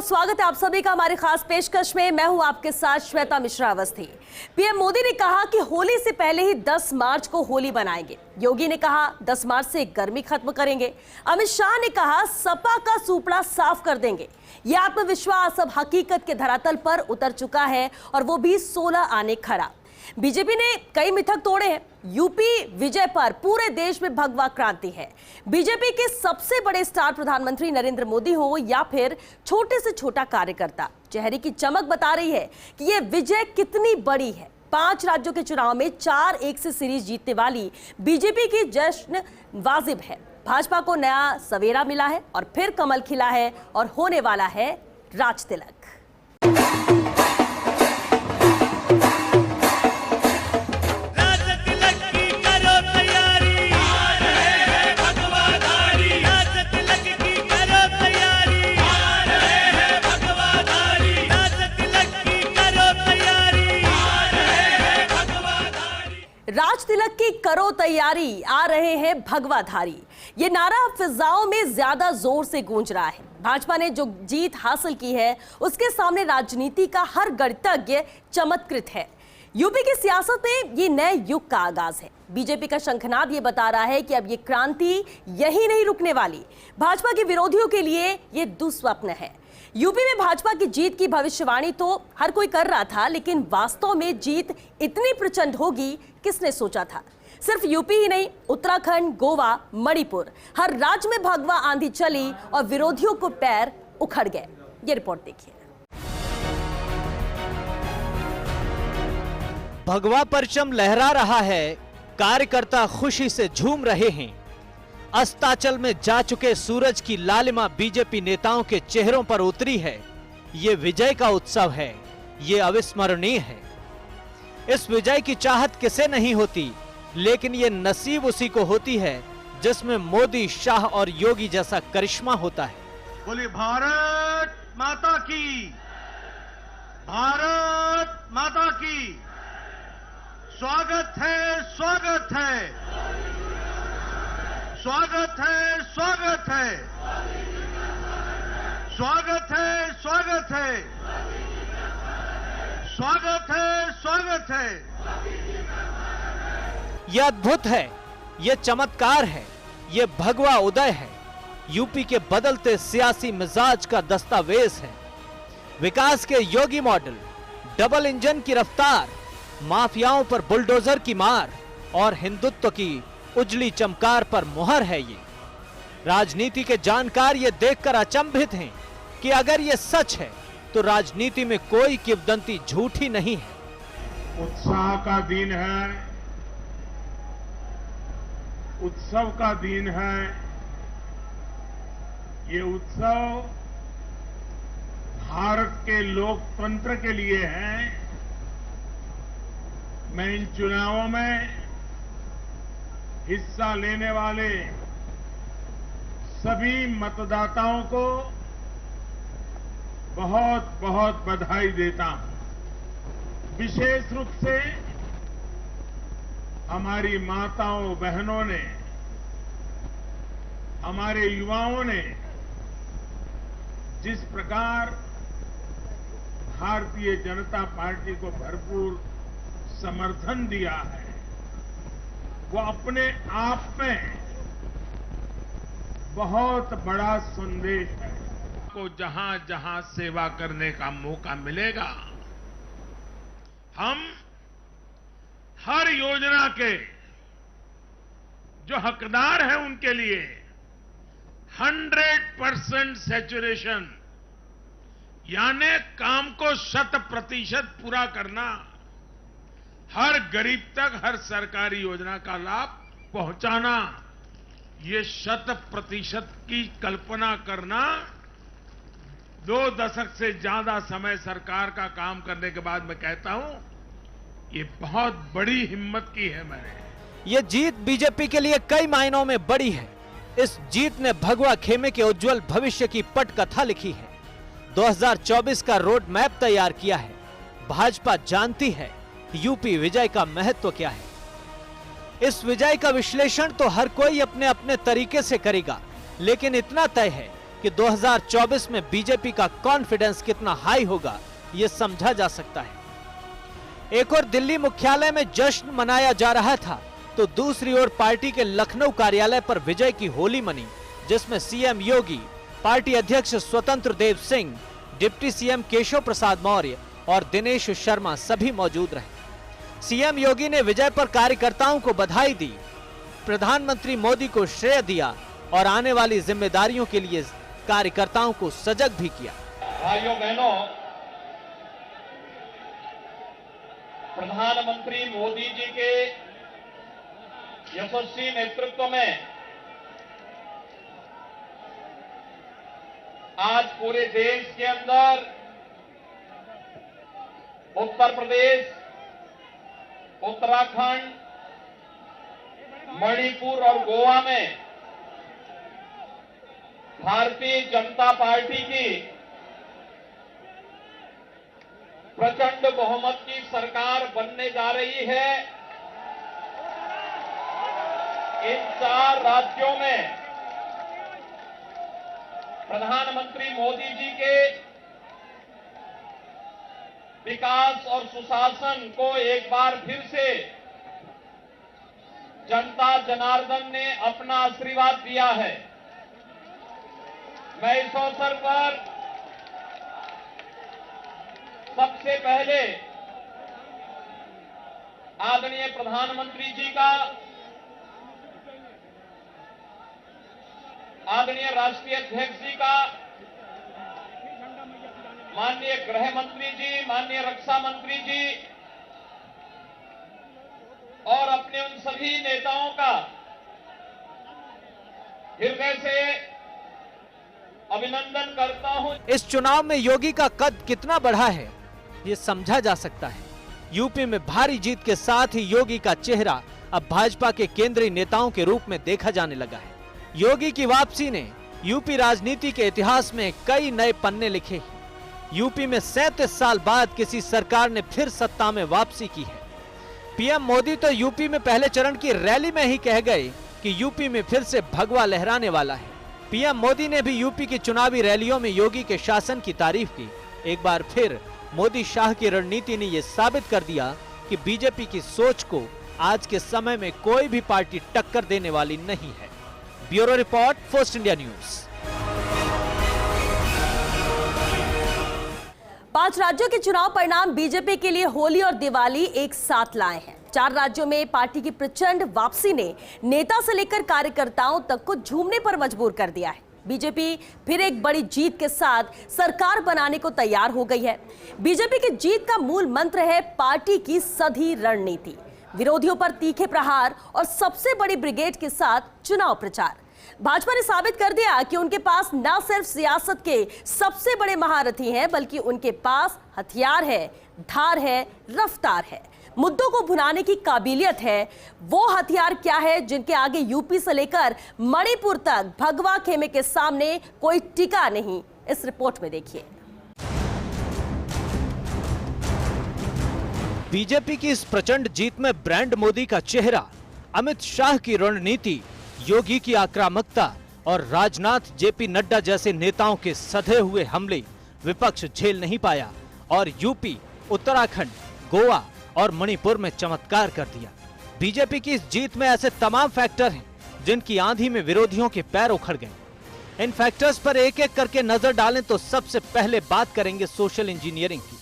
स्वागत है आप सभी का हमारी खास पेशकश में। मैं हूं आपके साथ श्वेता मिश्रा अवस्थी। पीएम मोदी ने कहा कि होली से पहले ही 10 मार्च को होली बनाएंगे। योगी ने कहा 10 मार्च से गर्मी खत्म करेंगे। अमित शाह ने कहा सपा का सुपड़ा साफ कर देंगे। ये आत्मविश्वास अब हकीकत के धरातल पर उतर चुका है और वो भी 16 आने खरा। बीजेपी ने कई मिथक तोड़े हैं। यूपी विजय पर पूरे देश में भगवा क्रांति है। बीजेपी के सबसे बड़े स्टार प्रधानमंत्री नरेंद्र मोदी हो या फिर छोटे से छोटा कार्यकर्ता, चेहरे की चमक बता रही है कि ये विजय कितनी बड़ी है। 5 राज्यों के चुनाव में 4-1 से सीरीज जीतने वाली बीजेपी की जश्न वाजिब है। भाजपा को नया सवेरा मिला है और फिर कमल खिला है और होने वाला है राज तिलक। राज तिलक की करो तैयारी, आ रहे हैं भगवाधारी। ये नारा फिजाओं में ज्यादा जोर से गूंज रहा है। भाजपा ने जो जीत हासिल की है उसके सामने राजनीति का हर गणितज्ञ चमत्कृत है। यूपी की सियासत में ये नए युग का आगाज है। बीजेपी का शंखनाद ये बता रहा है कि अब ये क्रांति यही नहीं रुकने वाली। भाजपा के विरोधियों के लिए ये दुस्वप्न है। यूपी में भाजपा की जीत की भविष्यवाणी तो हर कोई कर रहा था, लेकिन वास्तव में जीत इतनी प्रचंड होगी किसने सोचा था। सिर्फ यूपी ही नहीं, उत्तराखंड, गोवा, मणिपुर, हर राज्य में भगवा आंधी चली और विरोधियों को पैर उखड़ गए। ये रिपोर्ट देखिए। भगवा परचम लहरा रहा है, कार्यकर्ता खुशी से झूम रहे हैं। अस्ताचल में जा चुके सूरज की लालिमा बीजेपी नेताओं के चेहरों पर उतरी है। ये विजय का उत्सव है, ये अविस्मरणीय है। इस विजय की चाहत किसे नहीं होती, लेकिन ये नसीब उसी को होती है जिसमें मोदी, शाह और योगी जैसा करिश्मा होता है। बोलिए भारत माता की, भारत माता की। स्वागत है, स्वागत है, स्वागत है, स्वागत है, स्वागत है, स्वागत है, स्वागत है, स्वागत है। यह अद्भुत है, यह चमत्कार है, यह भगवा उदय है। यूपी के बदलते सियासी मिजाज का दस्तावेज है। विकास के योगी मॉडल, डबल इंजन की रफ्तार, माफियाओं पर बुलडोजर की मार और हिंदुत्व की उजली चमकार पर मुहर है। ये राजनीति के जानकार ये देखकर अचंभित हैं कि अगर ये सच है तो राजनीति में कोई किंवदंती झूठी नहीं है। उत्साह का दिन है, उत्सव का दिन है। ये उत्सव भारत के लोकतंत्र के लिए है। मैं इन चुनावों में हिस्सा लेने वाले सभी मतदाताओं को बहुत बहुत बधाई देता हूं। विशेष रूप से हमारी माताओं बहनों ने, हमारे युवाओं ने जिस प्रकार भारतीय जनता पार्टी को भरपूर समर्थन दिया है, वो अपने आप में बहुत बड़ा संदेश है। को जहां जहां सेवा करने का मौका मिलेगा, हम हर योजना के जो हकदार हैं उनके लिए 100% सैचुरेशन, यानी काम को 100% पूरा करना, हर गरीब तक हर सरकारी योजना का लाभ पहुंचाना, ये 100% की कल्पना करना 2 दशक से ज्यादा समय सरकार का काम करने के बाद मैं कहता हूं, ये बहुत बड़ी हिम्मत की है मैंने। ये जीत बीजेपी के लिए कई मायनों में बड़ी है। इस जीत ने भगवा खेमे के उज्जवल भविष्य की पटकथा लिखी है। 2024 का रोड मैप तैयार किया है। भाजपा जानती है यूपी विजय का महत्व क्या है। इस विजय का विश्लेषण तो हर कोई अपने अपने तरीके से करेगा, लेकिन इतना तय है कि 2024 में बीजेपी का कॉन्फिडेंस कितना हाई होगा यह समझा जा सकता है। एक और दिल्ली मुख्यालय में जश्न मनाया जा रहा था तो दूसरी ओर पार्टी के लखनऊ कार्यालय पर विजय की होली मनी, जिसमें सीएम योगी, पार्टी अध्यक्ष स्वतंत्र देव सिंह, डिप्टी सीएम केशव प्रसाद मौर्य और दिनेश शर्मा सभी मौजूद रहे। सीएम योगी ने विजय पर कार्यकर्ताओं को बधाई दी, प्रधानमंत्री मोदी को श्रेय दिया और आने वाली जिम्मेदारियों के लिए कार्यकर्ताओं को सजग भी किया। भाइयों बहनों, प्रधानमंत्री मोदी जी के यशस्वी नेतृत्व में आज पूरे देश के अंदर उत्तर प्रदेश, उत्तराखंड, मणिपुर और गोवा में भारतीय जनता पार्टी की प्रचंड बहुमत की सरकार बनने जा रही है। इन 4 राज्यों में प्रधानमंत्री मोदी जी के विकास और सुशासन को एक बार फिर से जनता जनार्दन ने अपना आशीर्वाद दिया है। मैं इस अवसर पर सबसे पहले आदरणीय प्रधानमंत्री जी का, आदरणीय राष्ट्रीय अध्यक्ष जी का, माननीय गृह मंत्री जी, माननीय रक्षा मंत्री जी और अपने उन सभी नेताओं का हृदय से अभिनंदन करता हूं। इस चुनाव में योगी का कद कितना बढ़ा है ये समझा जा सकता है। यूपी में भारी जीत के साथ ही योगी का चेहरा अब भाजपा के केंद्रीय नेताओं के रूप में देखा जाने लगा है। योगी की वापसी ने यूपी राजनीति के इतिहास में कई नए पन्ने लिखे हैं। यूपी में 37 साल बाद किसी सरकार ने फिर सत्ता में वापसी की है। पीएम मोदी तो यूपी में पहले चरण की रैली में ही कह गए कि यूपी में फिर से भगवा लहराने वाला है। पीएम मोदी ने भी यूपी की चुनावी रैलियों में योगी के शासन की तारीफ की। एक बार फिर मोदी शाह की रणनीति ने यह साबित कर दिया कि बीजेपी की सोच को आज के समय में कोई भी पार्टी टक्कर देने वाली नहीं है। Bureau report, first India news. 5 राज्यों के चुनाव परिणाम बीजेपी के लिए होली और दिवाली एक साथ लाए हैं। 4 राज्यों में पार्टी की प्रचंड वापसी ने नेता से लेकर कार्यकर्ताओं तक को झूमने पर मजबूर कर दिया है। बीजेपी फिर एक बड़ी जीत के साथ सरकार बनाने को तैयार हो गई है। बीजेपी की जीत का मूल मंत्र है पार्टी की सधी रणनीति, विरोधियों पर तीखे प्रहार और सबसे बड़ी ब्रिगेड के साथ चुनाव प्रचार। भाजपा ने साबित कर दिया कि उनके पास न सिर्फ सियासत के सबसे बड़े महारथी हैं, बल्कि उनके पास हथियार है, धार है, रफ्तार है, मुद्दों को भुनाने की काबिलियत है। वो हथियार क्या है जिनके आगे यूपी से लेकर मणिपुर तक भगवा खेमे के सामने कोई टिका नहीं? इस रिपोर्ट में देखिए। बीजेपी की इस प्रचंड जीत में ब्रांड मोदी का चेहरा, अमित शाह की रणनीति, योगी की आक्रामकता और राजनाथ, जेपी नड्डा जैसे नेताओं के सधे हुए हमले विपक्ष झेल नहीं पाया और यूपी, उत्तराखंड, गोवा और मणिपुर में चमत्कार कर दिया। बीजेपी की इस जीत में ऐसे तमाम फैक्टर हैं जिनकी आंधी में विरोधियों के पैर उखड़ गए। इन फैक्टर्स पर एक एक करके नजर डालें तो सबसे पहले बात करेंगे सोशल इंजीनियरिंग की।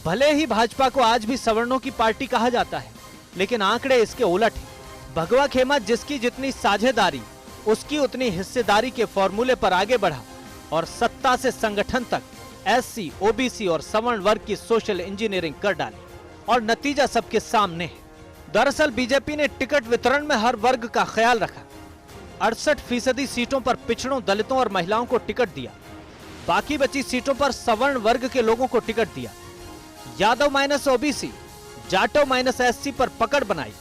भले ही भाजपा को आज भी सवर्णों की पार्टी कहा जाता है, लेकिन आंकड़े इसके उलट हैं। भगवा खेमा जिसकी जितनी साझेदारी उसकी उतनी हिस्सेदारी के फॉर्मूले पर आगे बढ़ा और सत्ता से संगठन तक एससी, ओबीसी और सवर्ण वर्ग की सोशल इंजीनियरिंग कर डाली और नतीजा सबके सामने है। दरअसल बीजेपी ने टिकट वितरण में हर वर्ग का ख्याल रखा। 68% सीटों पर पिछड़ों, दलितों और महिलाओं को टिकट दिया। बाकी बची सीटों पर सवर्ण वर्ग के लोगों को टिकट दिया। Yadav minus OBC, Jatav minus SC पर पकड़ बनाई।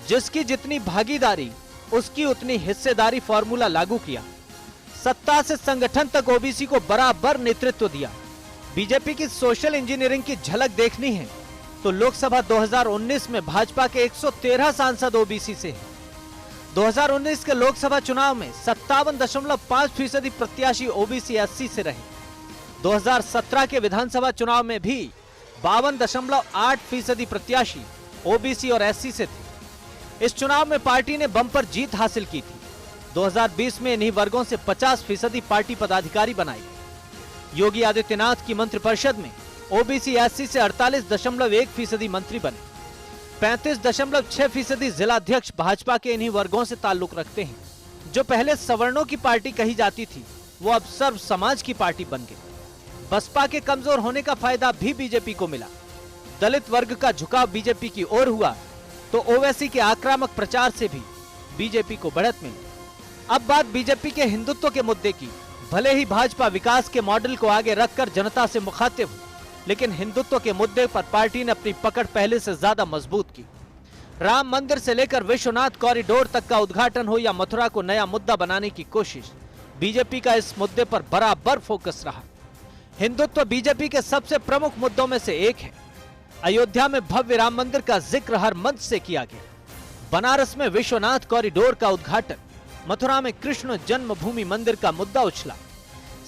जिसकी जितनी भागीदारी उसकी उतनी हिस्सेदारी फॉर्मूला लागू किया। सत्ता से संगठन तक ओबीसी को बराबर नेतृत्व दिया। बीजेपी की सोशल इंजीनियरिंग की झलक देखनी है तो लोकसभा 2019 में भाजपा के 113 सांसद ओबीसी से हैं। 2019 के लोकसभा चुनाव में 57.5% प्रत्याशी ओबीसी एससी से रहे। 2017 के विधानसभा चुनाव में भी 52.8% प्रत्याशी ओबीसी और एससी से थे। इस चुनाव में पार्टी ने बम्पर जीत हासिल की थी। 2020 में इन्हीं वर्गों से 50% पार्टी पदाधिकारी बनाए। योगी आदित्यनाथ की मंत्रिपरिषद में ओबीसी एससी से 48.1% मंत्री बने। 35.6% जिलाध्यक्ष भाजपा के इन्हीं वर्गों से ताल्लुक रखते हैं। जो पहले सवर्णों की पार्टी कही जाती थी, वो अब सर्व समाज की पार्टी बन गई। बसपा के कमजोर होने का फायदा भी बीजेपी को मिला। दलित वर्ग का झुकाव बीजेपी की ओर हुआ तो ओवैसी के आक्रामक प्रचार से भी बीजेपी को बढ़त मिली। अब बात बीजेपी के हिंदुत्व के मुद्दे की। भले ही भाजपा विकास के मॉडल को आगे रखकर जनता से मुखातिब हो, लेकिन हिंदुत्व के मुद्दे पर पार्टी ने अपनी पकड़ पहले से ज्यादा मजबूत की। राम मंदिर से लेकर विश्वनाथ कॉरिडोर तक का उद्घाटन हो या मथुरा को नया मुद्दा बनाने की कोशिश, बीजेपी का इस मुद्दे पर बराबर फोकस रहा। हिंदुत्व बीजेपी के सबसे प्रमुख मुद्दों में से एक है। अयोध्या में भव्य राम मंदिर का जिक्र हर मंच से किया गया। बनारस में विश्वनाथ कॉरिडोर का उद्घाटन, मथुरा में कृष्ण जन्मभूमि मंदिर का मुद्दा उछला।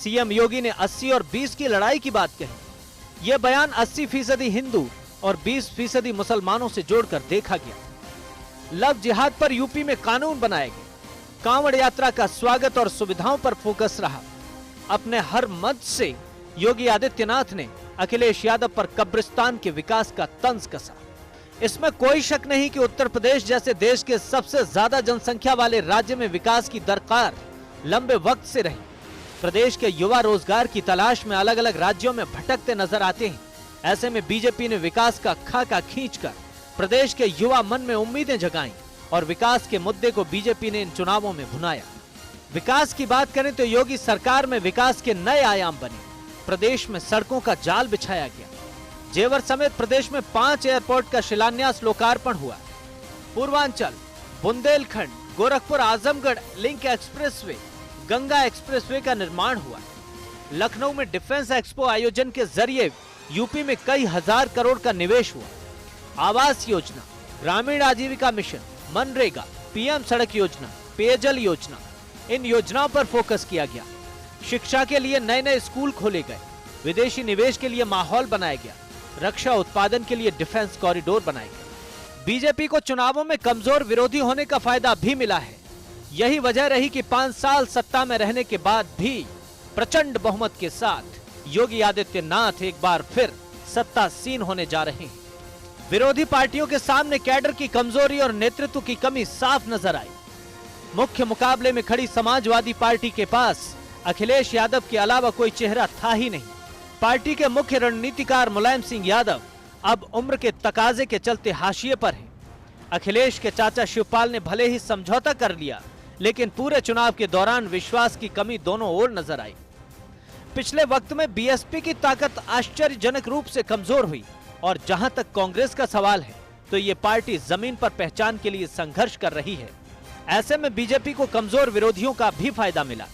सीएम योगी ने 80 और 20 की लड़ाई की बात कही। यह बयान 80% हिंदू और 20% मुसलमानों से जोड़कर देखा गया। लव जिहाद पर यूपी में कानून बनाए गए। कांवड़ यात्रा का स्वागत और सुविधाओं पर फोकस रहा। अपने हर मंच से योगी आदित्यनाथ ने अखिलेश यादव पर कब्रिस्तान के विकास का तंज कसा। इसमें कोई शक नहीं कि उत्तर प्रदेश जैसे देश के सबसे ज्यादा जनसंख्या वाले राज्य में विकास की दरकार लंबे वक्त से रही। प्रदेश के युवा रोजगार की तलाश में अलग अलग राज्यों में भटकते नजर आते हैं। ऐसे में बीजेपी ने विकास का खाका खींचकर प्रदेश के युवा मन में उम्मीदें जगाईं और विकास के मुद्दे को बीजेपी ने इन चुनावों में भुनाया। विकास की बात करें तो योगी सरकार में विकास के नए आयाम बने। प्रदेश में सड़कों का जाल बिछाया गया। जेवर समेत प्रदेश में 5 एयरपोर्ट का शिलान्यास लोकार्पण हुआ। Purvanchal, Bundelkhand, Gorakhpur Azamgarh link expressway, Ganga expressway का निर्माण हुआ। लखनऊ में डिफेंस एक्सपो आयोजन के जरिए यूपी में कई हजार करोड़ का निवेश हुआ। आवास योजना, ग्रामीण आजीविका मिशन, मनरेगा, पीएम सड़क योजना, पेयजल योजना, इन योजनाओं पर फोकस किया गया। शिक्षा के लिए नए नए स्कूल खोले गए। विदेशी निवेश के लिए माहौल बनाया गया। रक्षा उत्पादन के लिए डिफेंस कॉरिडोर बनाए गए। बीजेपी को चुनावों में कमजोर विरोधी होने का फायदा भी मिला है। यही वजह रही कि 5 साल सत्ता में रहने के बाद भी प्रचंड बहुमत के साथ योगी आदित्यनाथ एक बार फिर सत्तासीन होने जा रहे हैं। विरोधी पार्टियों के सामने कैडर की कमजोरी और नेतृत्व की कमी साफ नजर आई। मुख्य मुकाबले में खड़ी समाजवादी पार्टी के पास अखिलेश यादव के अलावा कोई चेहरा था ही नहीं। पार्टी के मुख्य रणनीतिकार मुलायम सिंह यादव अब उम्र के तकाजे के चलते हाशिए पर हैं। अखिलेश के चाचा शिवपाल ने भले ही समझौता कर लिया, लेकिन पूरे चुनाव के दौरान विश्वास की कमी दोनों ओर नजर आई। पिछले वक्त में बीएसपी की ताकत आश्चर्यजनक रूप से कमजोर हुई और जहां तक कांग्रेस का सवाल है तो ये पार्टी जमीन पर पहचान के लिए संघर्ष कर रही है। ऐसे में बीजेपी को कमजोर विरोधियों का भी फायदा मिला।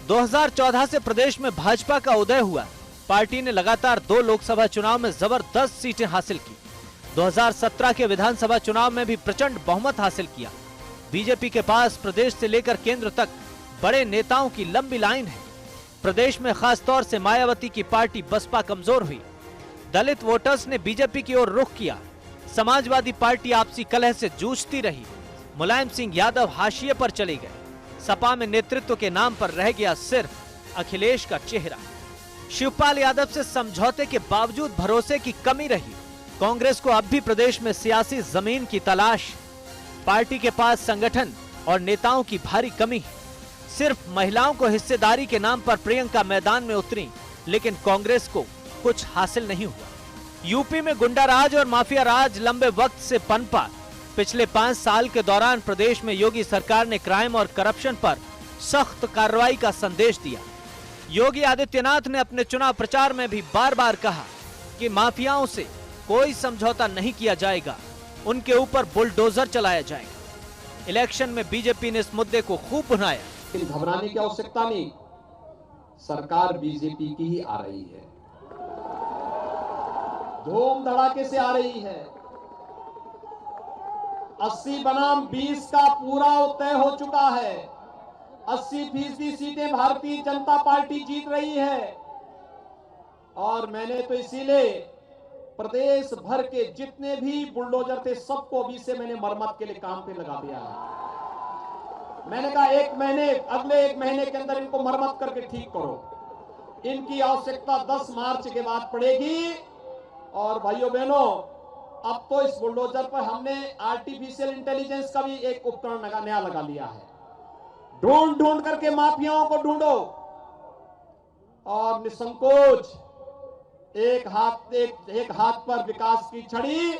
2014 से प्रदेश में भाजपा का उदय हुआ। पार्टी ने लगातार 2 लोकसभा चुनाव में जबरदस्त सीटें हासिल की। 2017 के विधानसभा चुनाव में भी प्रचंड बहुमत हासिल किया। बीजेपी के पास प्रदेश से लेकर केंद्र तक बड़े नेताओं की लंबी लाइन है। प्रदेश में खासतौर से मायावती की पार्टी बसपा कमजोर हुई। दलित वोटर्स ने बीजेपी की ओर रुख किया। समाजवादी पार्टी आपसी कलह से जूझती रही। मुलायम सिंह यादव हाशिए पर चले गए। सपा में नेतृत्व के नाम पर रह गया सिर्फ अखिलेश का चेहरा। शिवपाल यादव से समझौते के बावजूद भरोसे की कमी रही। कांग्रेस को अब भी प्रदेश में सियासी जमीन की तलाश। पार्टी के पास संगठन और नेताओं की भारी कमी है। सिर्फ महिलाओं को हिस्सेदारी के नाम पर प्रियंका मैदान में उतरी, लेकिन कांग्रेस को कुछ हासिल नहीं हुआ। यूपी में गुंडा राज और माफिया राज लंबे वक्त से पनपा। पिछले 5 साल के दौरान प्रदेश में योगी सरकार ने क्राइम और करप्शन पर सख्त कार्रवाई का संदेश दिया। योगी आदित्यनाथ ने अपने चुनाव प्रचार में भी बार बार कहा कि माफियाओं से कोई समझौता नहीं किया जाएगा, उनके ऊपर बुलडोजर चलाया जाएगा। इलेक्शन में बीजेपी ने इस मुद्दे को खूब भुनाया। घबराने की आवश्यकता नहीं, सरकार बीजेपी की ही आ रही है, धूम धड़ाके से आ रही है। 80 बनाम 20 का पूरा तय हो चुका है। 80% सीटें भारतीय जनता पार्टी जीत रही है और मैंने तो इसीलिए प्रदेश भर के जितने भी बुलडोजर थे सबको अभी से मैंने मरम्मत के लिए काम पे लगा दिया है। मैंने कहा अगले एक महीने के अंदर इनको मरम्मत करके ठीक करो। इनकी आवश्यकता 10 मार्च के बाद पड़ेगी। और भाइयों बहनों, अब तो इस बुलडोजर पर हमने आर्टिफिशियल इंटेलिजेंस का भी एक उपकरण नया लगा लिया है। ढूंढ करके माफियाओं को ढूंढो और निसंकोच एक हाथ पर विकास की छड़ी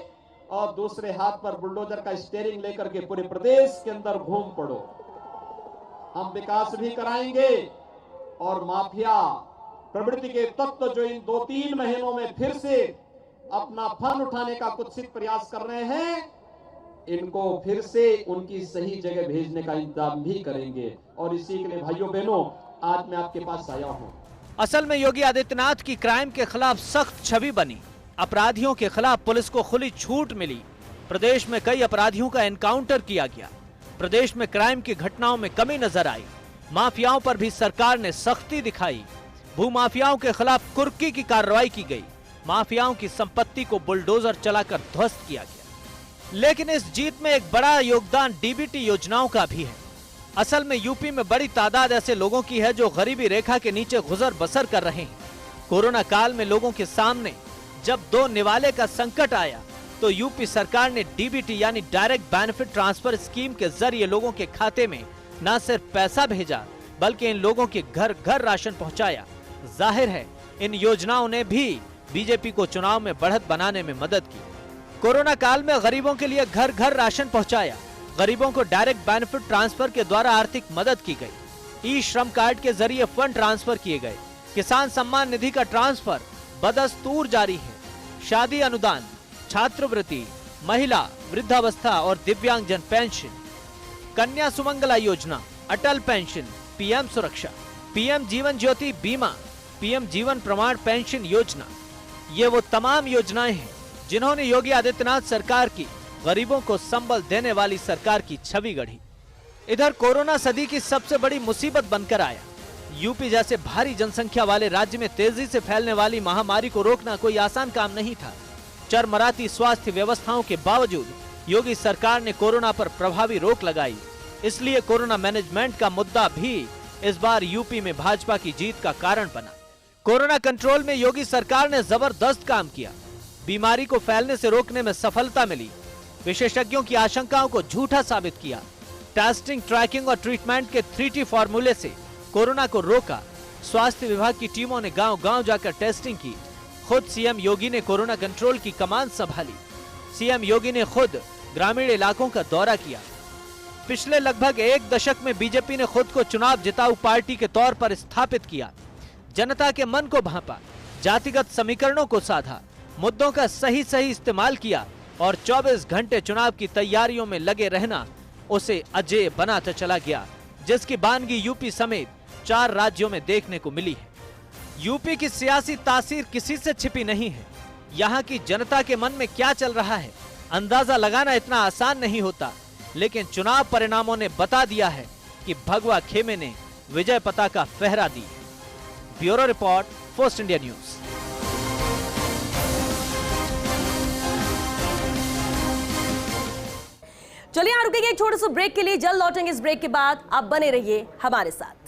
और दूसरे हाथ पर बुलडोजर का स्टीयरिंग लेकर के पूरे प्रदेश के अंदर घूम पड़ो। हम विकास भी कराएंगे और माफिया प्रवृत्ति के तत्व जो इन 2-3 महीनों में फिर से अपना फन उठाने का कुत्सित प्रयास कर रहे हैं, इनको फिर से उनकी सही जगह भेजने का इंतजाम भी करेंगे। और इसी के लिए भाइयों बहनों, आज मैं आपके पास आया हूं। असल में योगी आदित्यनाथ की क्राइम के खिलाफ सख्त छवि बनी। अपराधियों के खिलाफ पुलिस को खुली छूट मिली। प्रदेश में कई अपराधियों का एनकाउंटर किया गया। प्रदेश में क्राइम की घटनाओं में कमी नजर आई। माफियाओं पर भी सरकार ने सख्ती दिखाई। भूमाफियाओं के खिलाफ कुर्की की कार्रवाई की गई। माफियाओं की संपत्ति को बुलडोजर चलाकर ध्वस्त किया गया। लेकिन इस जीत में एक बड़ा योगदान डीबीटी योजनाओं का भी है। असल में यूपी में बड़ी तादाद ऐसे लोगों की है जो गरीबी रेखा के नीचे गुजर बसर कर रहे हैं। कोरोना काल में लोगों के सामने जब 2 निवाले का संकट आया तो यूपी सरकार ने डीबीटी यानी डायरेक्ट बेनिफिट ट्रांसफर स्कीम के जरिए लोगों के खाते में न सिर्फ पैसा भेजा बल्कि इन लोगों के घर घर राशन पहुंचाया। जाहिर है इन योजनाओं ने भी बीजेपी को चुनाव में बढ़त बनाने में मदद की। कोरोना काल में गरीबों के लिए घर घर राशन पहुंचाया। गरीबों को डायरेक्ट बेनिफिट ट्रांसफर के द्वारा आर्थिक मदद की गई। ई श्रम कार्ड के जरिए फंड ट्रांसफर किए गए। किसान सम्मान निधि का ट्रांसफर बदस्तूर जारी है। शादी अनुदान, छात्रवृत्ति, महिला, वृद्धावस्था और दिव्यांगजन पेंशन, कन्या सुमंगला योजना, अटल पेंशन, पीएम सुरक्षा, पीएम जीवन ज्योति बीमा, पीएम जीवन प्रमाण पेंशन योजना, ये वो तमाम योजनाएं हैं जिन्होंने योगी आदित्यनाथ सरकार की गरीबों को संबल देने वाली सरकार की छवि गढ़ी। इधर कोरोना सदी की सबसे बड़ी मुसीबत बनकर आया। यूपी जैसे भारी जनसंख्या वाले राज्य में तेजी से फैलने वाली महामारी को रोकना कोई आसान काम नहीं था। चरमराती स्वास्थ्य व्यवस्थाओं के बावजूद योगी सरकार ने कोरोना पर प्रभावी रोक लगाई। इसलिए कोरोना मैनेजमेंट का मुद्दा भी इस बार यूपी में भाजपा की जीत का कारण बना। कोरोना कंट्रोल में योगी सरकार ने जबरदस्त काम किया। बीमारी को फैलने से रोकने में सफलता मिली। विशेषज्ञों की आशंकाओं को झूठा साबित किया। टेस्टिंग, ट्रैकिंग और ट्रीटमेंट के 3T फॉर्मूले से कोरोना को रोका। स्वास्थ्य विभाग की टीमों ने गांव-गांव जाकर टेस्टिंग की। खुद सीएम योगी ने कोरोना कंट्रोल की कमान संभाली। सीएम योगी ने खुद ग्रामीण इलाकों का दौरा किया। पिछले लगभग 1 दशक में बीजेपी ने खुद को चुनाव जिताऊ पार्टी के तौर पर स्थापित किया। जनता के मन को भांपा, जातिगत समीकरणों को साधा, मुद्दों का सही इस्तेमाल किया और 24 घंटे चुनाव की तैयारियों में लगे रहना उसे अजेय बनाता चला गया, जिसकी बानगी यूपी समेत 4 राज्यों में देखने को मिली है। यूपी की सियासी तासीर किसी से छिपी नहीं है। यहाँ की जनता के मन में क्या चल रहा है अंदाजा लगाना इतना आसान नहीं होता, लेकिन चुनाव परिणामों ने बता दिया है कि भगवा खेमे ने विजय पताका फहरा दी। Bureau report, first India news. चलिए यहाँ रुकेंगे एक छोटे से ब्रेक के लिए। जल्द लौटेंगे इस ब्रेक के बाद। आप बने रहिए हमारे साथ।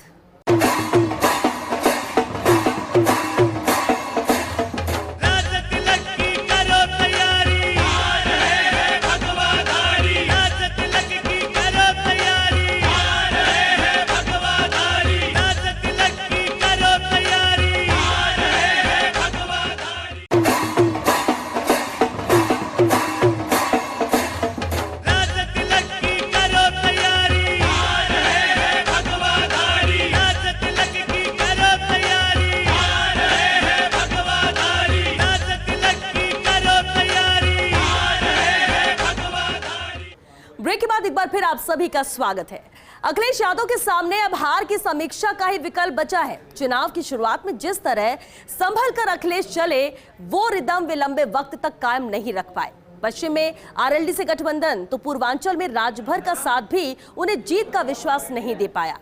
ब्रेक के बाद एक बार फिर आप सभी का स्वागत है। अखिलेश यादव के सामने अब हार की समीक्षा का ही विकल्प बचा है। चुनाव की शुरुआत में जिस तरह संभल कर अखिलेश चले, वो रिदम वे लंबे वक्त तक कायम नहीं रख पाए। पश्चिम में आरएलडी से गठबंधन तो पूर्वांचल में राजभर का साथ भी उन्हें जीत का विश्वास नहीं दे पाया।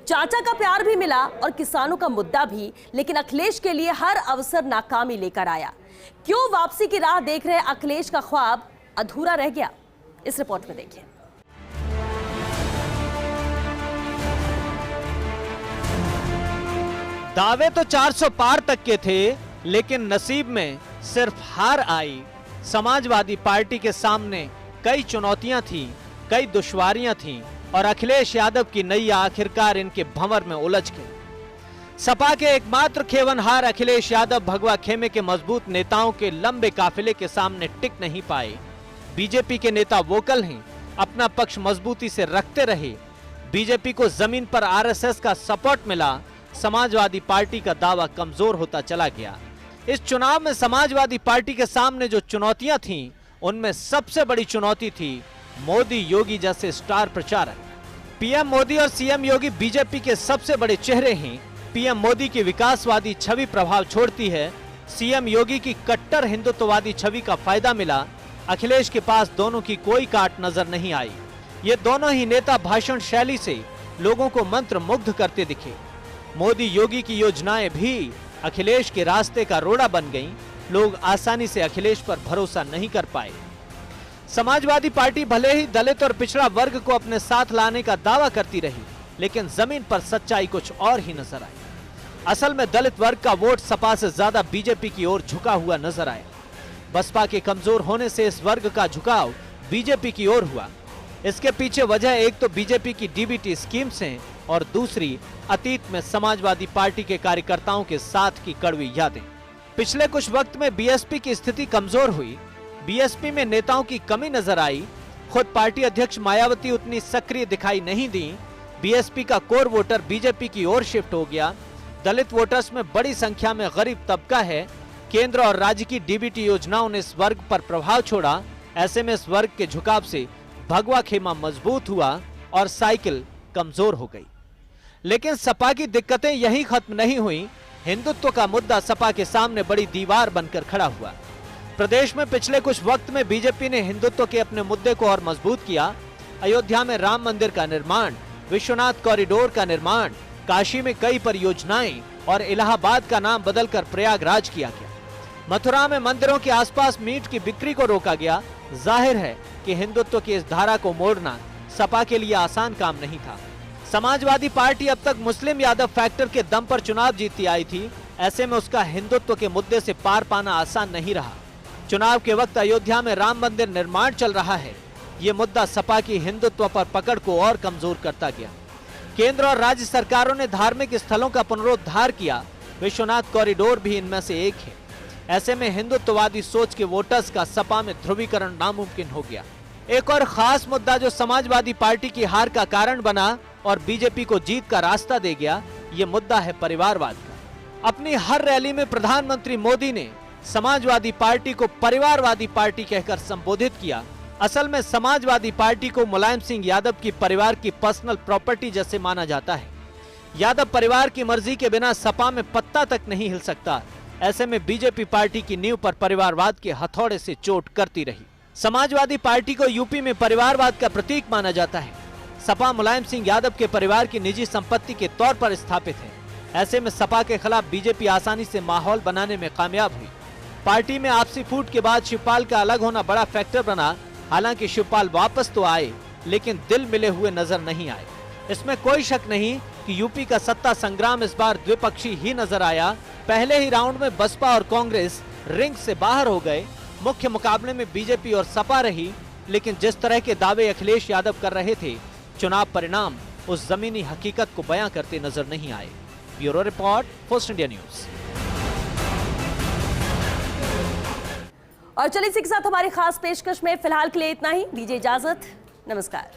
चाचा का प्यार भी मिला और किसानों का मुद्दा भी, लेकिन अखिलेश के लिए हर अवसर नाकामी लेकर आया। क्यों वापसी की राह देख रहे अखिलेश का ख्वाब अधूरा रह गया? इस रिपोर्ट में देखिए। दावे तो 400 पार तक के थे, लेकिन नसीब में सिर्फ हार आई। समाजवादी पार्टी के सामने कई चुनौतियां थीं, कई दुश्वारियां थीं और अखिलेश यादव की नैया आखिरकार इनके भंवर में उलझ गई। सपा के एकमात्र खेवनहार अखिलेश यादव भगवा खेमे के मजबूत नेताओं के लंबे काफिले के सामने टिक नहीं पाए। बीजेपी के नेता वोकल हैं, अपना पक्ष मजबूती से रखते रहे। बीजेपी को जमीन पर आरएसएस का सपोर्ट मिला, समाजवादी पार्टी का दावा कमजोर होता चला गया। इस चुनाव में समाजवादी पार्टी के सामने जो चुनौतियां थीं, उनमें सबसे बड़ी चुनौती थी मोदी योगी जैसे स्टार प्रचारक। पीएम मोदी और सीएम योगी बीजेपी के सबसे बड़े चेहरे हैं। पीएम मोदी की विकासवादी छवि प्रभाव छोड़ती है, सीएम योगी की कट्टर हिंदुत्ववादी छवि का फायदा मिला। अखिलेश के पास दोनों की कोई काट नजर नहीं आई। ये दोनों ही नेता भाषण शैली से लोगों को मंत्र मुग्ध करते दिखे। मोदी योगी की योजनाएं भी अखिलेश के रास्ते का रोड़ा बन गईं। लोग आसानी से अखिलेश पर भरोसा नहीं कर पाए। समाजवादी पार्टी भले ही दलित और पिछड़ा वर्ग को अपने साथ लाने का दावा करती रही, लेकिन जमीन पर सच्चाई कुछ और ही नजर आई। असल में दलित वर्ग का वोट सपा से ज्यादा बीजेपी की ओर झुका हुआ नजर आया। बसपा के कमजोर होने से इस वर्ग का झुकाव बीजेपी की ओर हुआ। इसके पीछे वजह एक तो बीजेपी की डीबीटी स्कीम्स हैं और दूसरी अतीत में समाजवादी पार्टी के कार्यकर्ताओं के साथ की कड़वी यादें। पिछले कुछ वक्त में बीएसपी की स्थिति कमजोर हुई। बीएसपी में नेताओं की कमी नजर आई। खुद पार्टी अध्यक्ष मायावती उतनी सक्रिय दिखाई नहीं दी। बीएसपी का कोर वोटर बीजेपी की ओर शिफ्ट हो गया। दलित वोटर्स में बड़ी संख्या में गरीब तबका है। केंद्र और राज्य की डीबीटी योजनाओं ने इस वर्ग पर प्रभाव छोड़ा। ऐसे में इस वर्ग के झुकाव से भगवा खेमा मजबूत हुआ और साइकिल कमजोर हो गई। लेकिन सपा की दिक्कतें यही खत्म नहीं हुई। हिंदुत्व का मुद्दा सपा के सामने बड़ी दीवार बनकर खड़ा हुआ। प्रदेश में पिछले कुछ वक्त में बीजेपी ने हिंदुत्व के अपने मुद्दे को और मजबूत किया। अयोध्या में राम मंदिर का निर्माण, विश्वनाथ कॉरिडोर का निर्माण, काशी में कई परियोजनाएं और इलाहाबाद का नाम बदलकर प्रयागराज किया गया। मथुरा में मंदिरों के आसपास मीट की बिक्री को रोका गया। जाहिर है कि हिंदुत्व की इस धारा को मोड़ना सपा के लिए आसान काम नहीं था। समाजवादी पार्टी अब तक मुस्लिम यादव फैक्टर के दम पर चुनाव जीतती आई थी। ऐसे में उसका हिंदुत्व के मुद्दे से पार पाना आसान नहीं रहा। चुनाव के वक्त अयोध्या में राम मंदिर निर्माण चल रहा है। ये मुद्दा सपा की हिंदुत्व पर पकड़ को और कमजोर करता गया। केंद्र और राज्य सरकारों ने धार्मिक स्थलों का पुनरुद्धार किया। विश्वनाथ कॉरिडोर भी इनमें से एक है। ऐसे में हिंदुत्ववादी सोच के वोटर्स का सपा में ध्रुवीकरण नामुमकिन हो गया। एक और खास मुद्दा जो समाजवादी पार्टी की हार का कारण बना और बीजेपी को जीत का रास्ता दे गया, ये मुद्दा है परिवारवाद का। अपनी हर रैली में प्रधानमंत्री मोदी ने समाजवादी पार्टी को परिवारवादी पार्टी कहकर संबोधित किया। असल में समाजवादी पार्टी को मुलायम सिंह यादव की परिवार की पर्सनल प्रॉपर्टी जैसे माना जाता है। यादव परिवार की मर्जी के बिना सपा में पत्ता तक नहीं हिल सकता। ऐसे में बीजेपी पार्टी की नींव पर परिवारवाद के हथौड़े से चोट करती रही। समाजवादी पार्टी को यूपी में परिवारवाद का प्रतीक माना जाता है। सपा मुलायम सिंह यादव के परिवार की निजी संपत्ति के तौर पर स्थापित है। ऐसे में सपा के खिलाफ बीजेपी आसानी से माहौल बनाने में कामयाब हुई। पार्टी में आपसी फूट के बाद शिवपाल का अलग होना बड़ा फैक्टर बना। हालांकि शिवपाल वापस तो आए, लेकिन दिल मिले हुए नजर नहीं आए। इसमें कोई शक नहीं कि यूपी का सत्ता संग्राम इस बार द्विपक्षीय ही नजर आया। पहले ही राउंड में बसपा और कांग्रेस रिंग से बाहर हो गए। मुख्य मुकाबले में बीजेपी और सपा रही, लेकिन जिस तरह के दावे अखिलेश यादव कर रहे थे, चुनाव परिणाम उस जमीनी हकीकत को बयां करते नजर नहीं आए। Bureau report, first India news. और चलिए इसी के साथ हमारी खास पेशकश में फिलहाल के लिए इतना ही। दीजिए इजाजत, नमस्कार।